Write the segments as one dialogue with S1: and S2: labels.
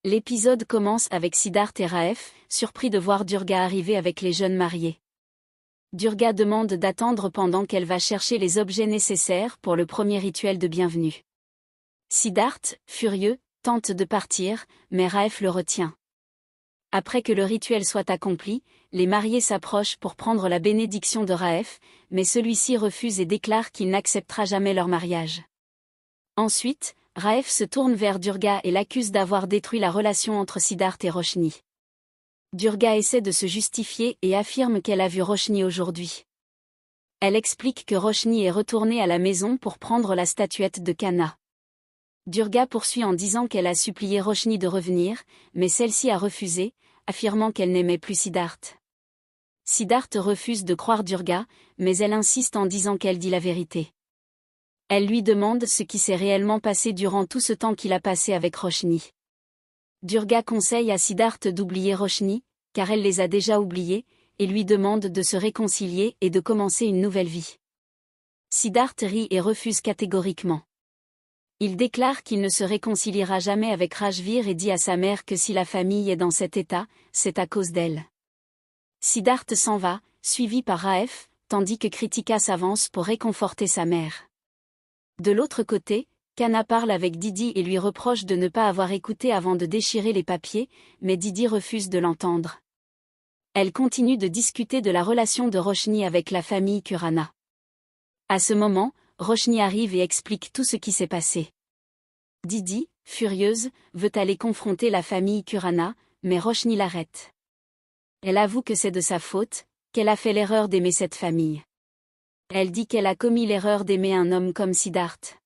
S1: L'épisode commence avec Siddharth et Raef, surpris de voir Durga arriver avec les jeunes mariés. Durga demande d'attendre pendant qu'elle va chercher les objets nécessaires pour le premier rituel de bienvenue. Siddharth, furieux, tente de partir, mais Raef le retient. Après que le rituel soit accompli, les mariés s'approchent pour prendre la bénédiction de Raef, mais celui-ci refuse et déclare qu'il n'acceptera jamais leur mariage. Ensuite, Raef se tourne vers Durga et l'accuse d'avoir détruit la relation entre Siddharth et Roshni. Durga essaie de se justifier et affirme qu'elle a vu Roshni aujourd'hui. Elle explique que Roshni est retournée à la maison pour prendre la statuette de Kanha. Durga poursuit en disant qu'elle a supplié Roshni de revenir, mais celle-ci a refusé, affirmant qu'elle n'aimait plus Siddharth. Siddharth refuse de croire Durga, mais elle insiste en disant qu'elle dit la vérité. Elle lui demande ce qui s'est réellement passé durant tout ce temps qu'il a passé avec Roshni. Durga conseille à Siddharth d'oublier Roshni, car elle les a déjà oubliés, et lui demande de se réconcilier et de commencer une nouvelle vie. Siddharth rit et refuse catégoriquement. Il déclare qu'il ne se réconciliera jamais avec Rajvir et dit à sa mère que si la famille est dans cet état, c'est à cause d'elle. Siddharth s'en va, suivi par Raef, tandis que Kritika s'avance pour réconforter sa mère. De l'autre côté, Kanha parle avec Didi et lui reproche de ne pas avoir écouté avant de déchirer les papiers, mais Didi refuse de l'entendre. Elle continue de discuter de la relation de Roshni avec la famille Kurana. À ce moment, Roshni arrive et explique tout ce qui s'est passé. Didi, furieuse, veut aller confronter la famille Kurana, mais Roshni l'arrête. Elle avoue que c'est de sa faute, qu'elle a fait l'erreur d'aimer cette famille. Elle dit qu'elle a commis l'erreur d'aimer un homme comme Siddharth.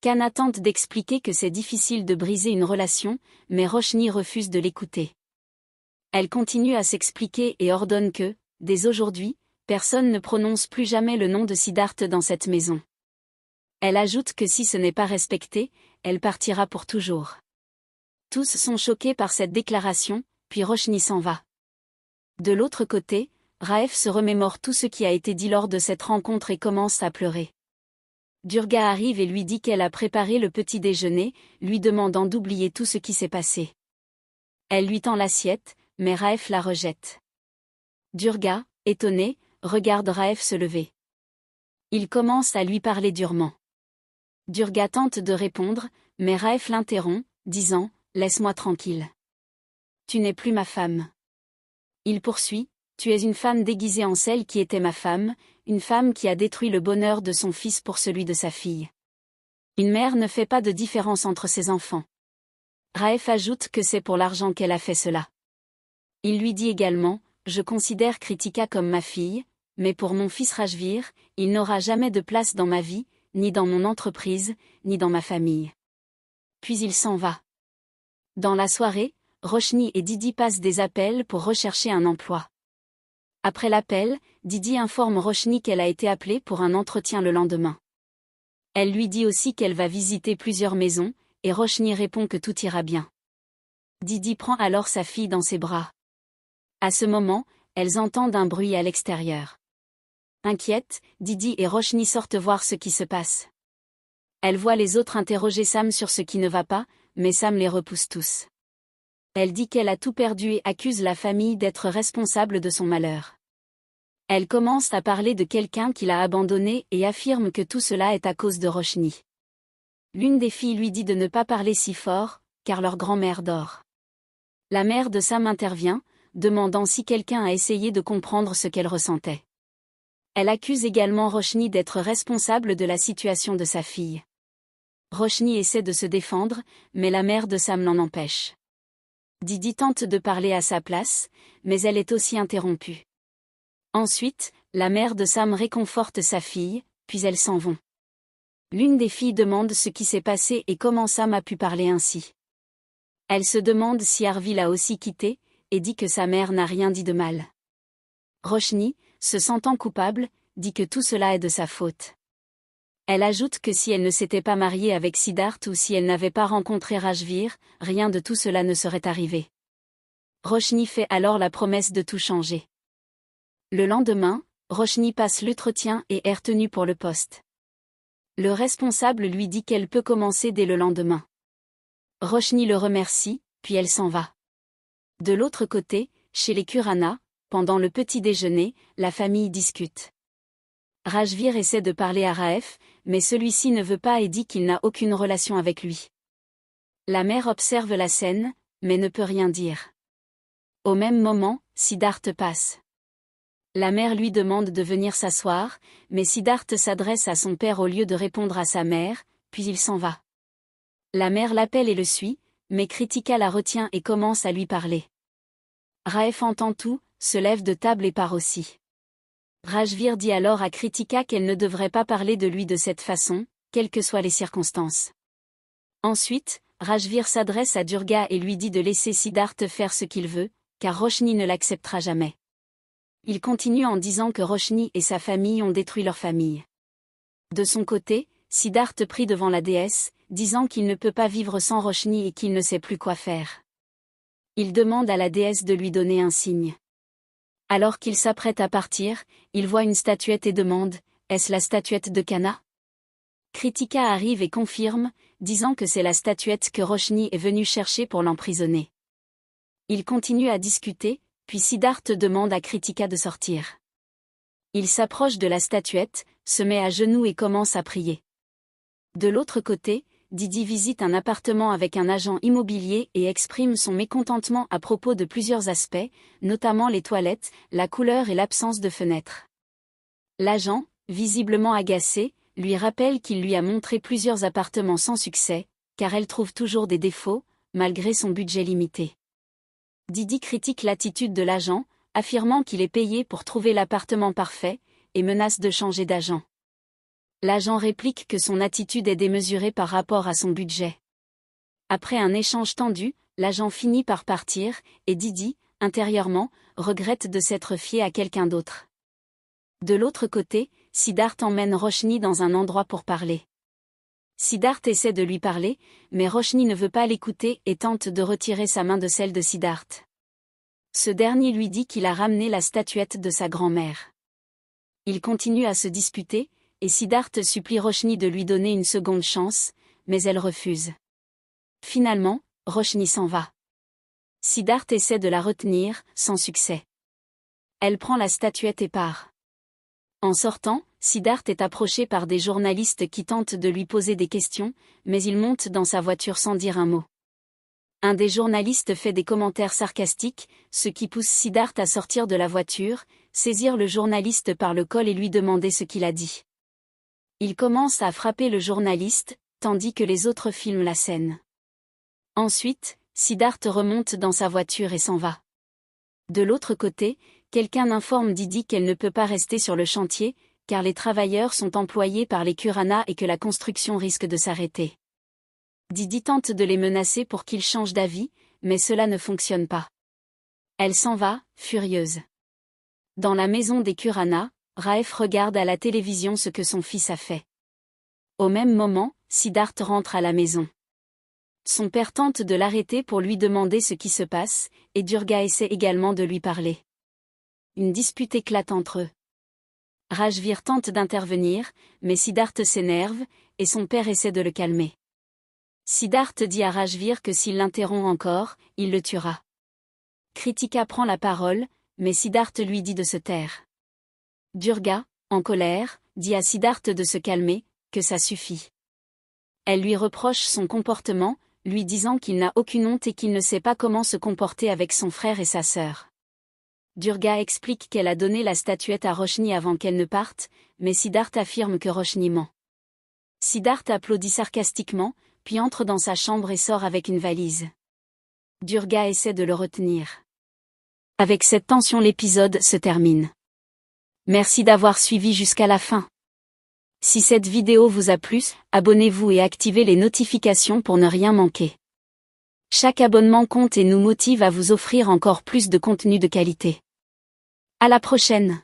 S1: Kanha tente d'expliquer que c'est difficile de briser une relation, mais Roshni refuse de l'écouter. Elle continue à s'expliquer et ordonne que, dès aujourd'hui, personne ne prononce plus jamais le nom de Siddharth dans cette maison. Elle ajoute que si ce n'est pas respecté, elle partira pour toujours. Tous sont choqués par cette déclaration, puis Roshni s'en va. De l'autre côté, Raef se remémore tout ce qui a été dit lors de cette rencontre et commence à pleurer. Durga arrive et lui dit qu'elle a préparé le petit déjeuner, lui demandant d'oublier tout ce qui s'est passé. Elle lui tend l'assiette, mais Raef la rejette. Durga, étonnée, regarde Raef se lever. Il commence à lui parler durement. Durga tente de répondre, mais Raef l'interrompt, disant « Laisse-moi tranquille. Tu n'es plus ma femme. » Il poursuit « Tu es une femme déguisée en celle qui était ma femme, une femme qui a détruit le bonheur de son fils pour celui de sa fille. Une mère ne fait pas de différence entre ses enfants. » Raef ajoute que c'est pour l'argent qu'elle a fait cela. Il lui dit également « Je considère Kritika comme ma fille, mais pour mon fils Rajvir, il n'aura jamais de place dans ma vie, ni dans mon entreprise, ni dans ma famille. » Puis il s'en va. Dans la soirée, Roshni et Didi passent des appels pour rechercher un emploi. Après l'appel, Didi informe Roshni qu'elle a été appelée pour un entretien le lendemain. Elle lui dit aussi qu'elle va visiter plusieurs maisons, et Roshni répond que tout ira bien. Didi prend alors sa fille dans ses bras. À ce moment, elles entendent un bruit à l'extérieur. Inquiètes, Didi et Roshni sortent voir ce qui se passe. Elles voient les autres interroger Sam sur ce qui ne va pas, mais Sam les repousse tous. Elle dit qu'elle a tout perdu et accuse la famille d'être responsable de son malheur. Elle commence à parler de quelqu'un qui l'a abandonnée et affirme que tout cela est à cause de Roshni. L'une des filles lui dit de ne pas parler si fort, car leur grand-mère dort. La mère de Sam intervient, demandant si quelqu'un a essayé de comprendre ce qu'elle ressentait. Elle accuse également Roshni d'être responsable de la situation de sa fille. Roshni essaie de se défendre, mais la mère de Sam l'en empêche. Didi tente de parler à sa place, mais elle est aussi interrompue. Ensuite, la mère de Sam réconforte sa fille, puis elles s'en vont. L'une des filles demande ce qui s'est passé et comment Sam a pu parler ainsi. Elle se demande si Harvey l'a aussi quitté, et dit que sa mère n'a rien dit de mal. Roshni, se sentant coupable, dit que tout cela est de sa faute. Elle ajoute que si elle ne s'était pas mariée avec Siddharth ou si elle n'avait pas rencontré Rajvir, rien de tout cela ne serait arrivé. Roshni fait alors la promesse de tout changer. Le lendemain, Roshni passe l'entretien et est retenue pour le poste. Le responsable lui dit qu'elle peut commencer dès le lendemain. Roshni le remercie, puis elle s'en va. De l'autre côté, chez les Khurana, pendant le petit déjeuner, la famille discute. Rajvir essaie de parler à Raef, mais celui-ci ne veut pas et dit qu'il n'a aucune relation avec lui. La mère observe la scène, mais ne peut rien dire. Au même moment, Siddharth passe. La mère lui demande de venir s'asseoir, mais Siddharth s'adresse à son père au lieu de répondre à sa mère, puis il s'en va. La mère l'appelle et le suit, mais Kritika la retient et commence à lui parler. Raef entend tout, se lève de table et part aussi. Rajvir dit alors à Kritika qu'elle ne devrait pas parler de lui de cette façon, quelles que soient les circonstances. Ensuite, Rajvir s'adresse à Durga et lui dit de laisser Siddharth faire ce qu'il veut, car Roshni ne l'acceptera jamais. Il continue en disant que Roshni et sa famille ont détruit leur famille. De son côté, Siddharth prie devant la déesse, disant qu'il ne peut pas vivre sans Roshni et qu'il ne sait plus quoi faire. Il demande à la déesse de lui donner un signe. Alors qu'il s'apprête à partir, il voit une statuette et demande « Est-ce la statuette de Kanna ?» Kritika arrive et confirme, disant que c'est la statuette que Roshni est venu chercher pour l'emprisonner. Ils continuent à discuter, puis Siddharth demande à Kritika de sortir. Il s'approche de la statuette, se met à genoux et commence à prier. De l'autre côté, Didi visite un appartement avec un agent immobilier et exprime son mécontentement à propos de plusieurs aspects, notamment les toilettes, la couleur et l'absence de fenêtres. L'agent, visiblement agacé, lui rappelle qu'il lui a montré plusieurs appartements sans succès, car elle trouve toujours des défauts, malgré son budget limité. Didi critique l'attitude de l'agent, affirmant qu'il est payé pour trouver l'appartement parfait, et menace de changer d'agent. L'agent réplique que son attitude est démesurée par rapport à son budget. Après un échange tendu, l'agent finit par partir, et Didi, intérieurement, regrette de s'être fié à quelqu'un d'autre. De l'autre côté, Siddharth emmène Roshni dans un endroit pour parler. Siddharth essaie de lui parler, mais Roshni ne veut pas l'écouter et tente de retirer sa main de celle de Siddharth. Ce dernier lui dit qu'il a ramené la statuette de sa grand-mère. Ils continuent à se disputer, et Siddharth supplie Roshni de lui donner une seconde chance, mais elle refuse. Finalement, Roshni s'en va. Siddharth essaie de la retenir, sans succès. Elle prend la statuette et part. En sortant, Siddharth est approché par des journalistes qui tentent de lui poser des questions, mais il monte dans sa voiture sans dire un mot. Un des journalistes fait des commentaires sarcastiques, ce qui pousse Siddharth à sortir de la voiture, saisir le journaliste par le col et lui demander ce qu'il a dit. Il commence à frapper le journaliste, tandis que les autres filment la scène. Ensuite, Siddharth remonte dans sa voiture et s'en va. De l'autre côté, quelqu'un informe Didi qu'elle ne peut pas rester sur le chantier, car les travailleurs sont employés par les Khurana et que la construction risque de s'arrêter. Didi tente de les menacer pour qu'ils changent d'avis, mais cela ne fonctionne pas. Elle s'en va, furieuse. Dans la maison des Khurana, Raef regarde à la télévision ce que son fils a fait. Au même moment, Siddharth rentre à la maison. Son père tente de l'arrêter pour lui demander ce qui se passe, et Durga essaie également de lui parler. Une dispute éclate entre eux. Rajvir tente d'intervenir, mais Siddharth s'énerve, et son père essaie de le calmer. Siddharth dit à Rajvir que s'il l'interrompt encore, il le tuera. Kritika prend la parole, mais Siddharth lui dit de se taire. Durga, en colère, dit à Siddharth de se calmer, que ça suffit. Elle lui reproche son comportement, lui disant qu'il n'a aucune honte et qu'il ne sait pas comment se comporter avec son frère et sa sœur. Durga explique qu'elle a donné la statuette à Roshni avant qu'elle ne parte, mais Siddharth affirme que Roshni ment. Siddharth applaudit sarcastiquement, puis entre dans sa chambre et sort avec une valise. Durga essaie de le retenir. Avec cette tension, l'épisode se termine. Merci d'avoir suivi jusqu'à la fin. Si cette vidéo vous a plu, abonnez-vous et activez les notifications pour ne rien manquer. Chaque abonnement compte et nous motive à vous offrir encore plus de contenu de qualité. À la prochaine!